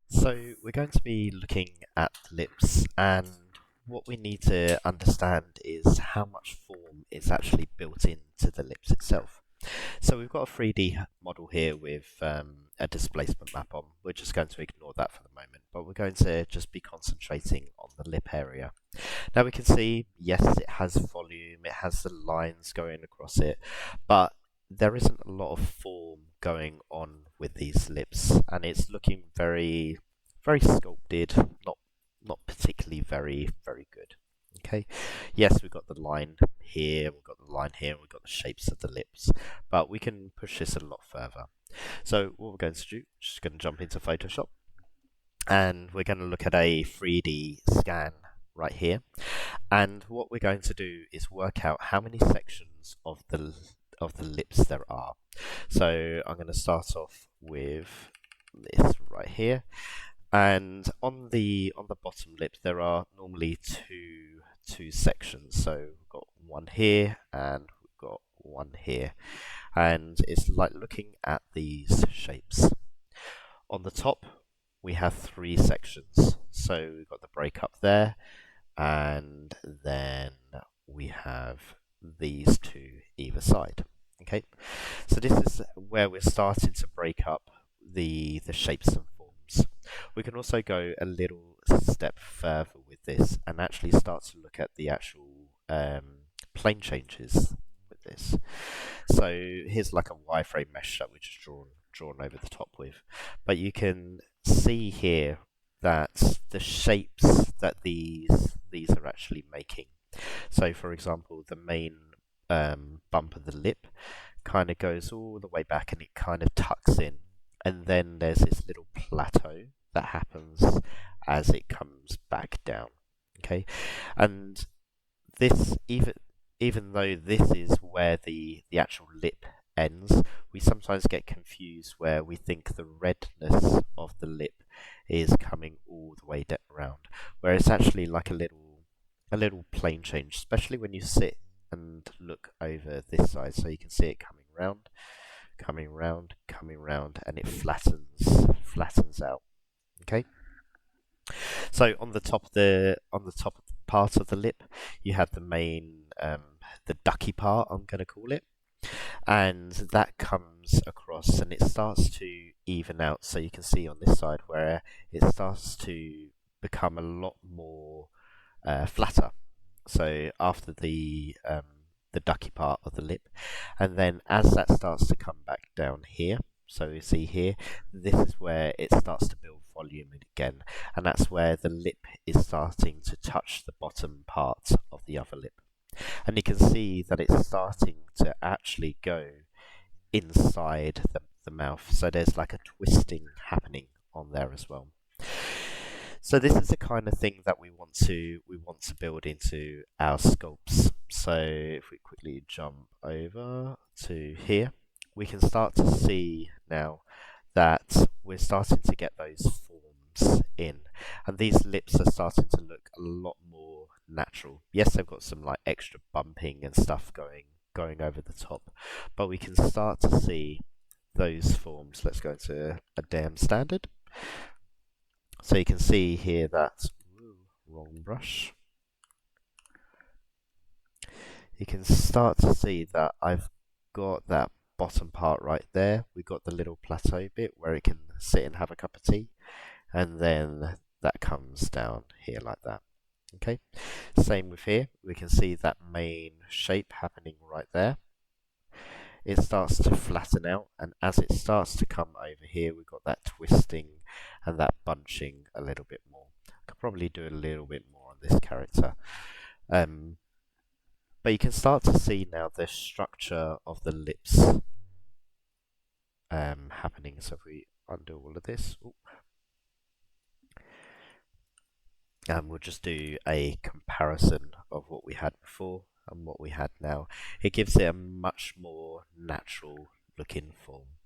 So we're going to be looking at lips, and what we need to understand is how much form is actually built into the lips itself. So we've got a 3D model here with a displacement map on. We're just going to ignore that for the moment, but we're going to just be concentrating on the lip area. Now we can see, yes, it has volume, it has the lines going across it, but there isn't a lot of form going on with these lips, and it's looking very sculpted, not particularly very good. Okay, yes, we've got the line here, we've got the line here, and we've got the shapes of the lips, but we can push this a lot further. So what we're going to do, just going to jump into Photoshop, and we're going to look at a 3D scan right here. And what we're going to do is work out how many sections of the lips there are. So I'm going to start off with this right here. And on the bottom lip there are normally two sections. So we've got one here and we've got one here. And it's like looking at these shapes. On the top we have three sections. So we've got the break up there, and then we have these two either side. Okay, so this is where we're starting to break up the shapes and forms. We can also go a little step further with this and actually start to look at the actual plane changes with this. So here's like a wireframe mesh that we just drawn over the top with, but you can see here that the shapes that these are actually making. So for example, the main bump of the lip kind of goes all the way back and it kind of tucks in, and then there's this little plateau that happens as it comes back down. Okay, and this even though this is where the actual lip ends, we sometimes get confused where we think the redness of the lip is coming all the way around, where it's actually like a little plane change, especially when you sit and look over this side, so you can see it coming round, coming round, coming round, and it flattens out. Okay. So on the top part of the lip, you have the main the ducky part, I'm going to call it, and that comes across and it starts to even out. So you can see on this side where it starts to become a lot more flatter. So after the ducky part of the lip, and then as that starts to come back down here, so you see here, this is where it starts to build volume again, and that's where the lip is starting to touch the bottom part of the other lip. And you can see that it's starting to actually go inside the mouth, so there's like a twisting happening on there as well. So this is the kind of thing that we want to build into our sculpts. So if we quickly jump over to here, we can start to see now that we're starting to get those forms in, and these lips are starting to look a lot more natural. Yes, they've got some like extra bumping and stuff going over the top, but we can start to see those forms. Let's go into a damn standard. So you can see here that, wrong brush. You can start to see that I've got that bottom part right there. We've got the little plateau bit where it can sit and have a cup of tea, and then that comes down here like that. Okay, same with here. We can see that main shape happening right there. It starts to flatten out, and as it starts to come over here, we've got that twisting and that bunching a little bit more. I could probably do a little bit more on this character. But you can start to see now the structure of the lips happening. So if we undo all of this, and we'll just do a comparison of what we had before and what we had now. It gives it a much more natural looking form.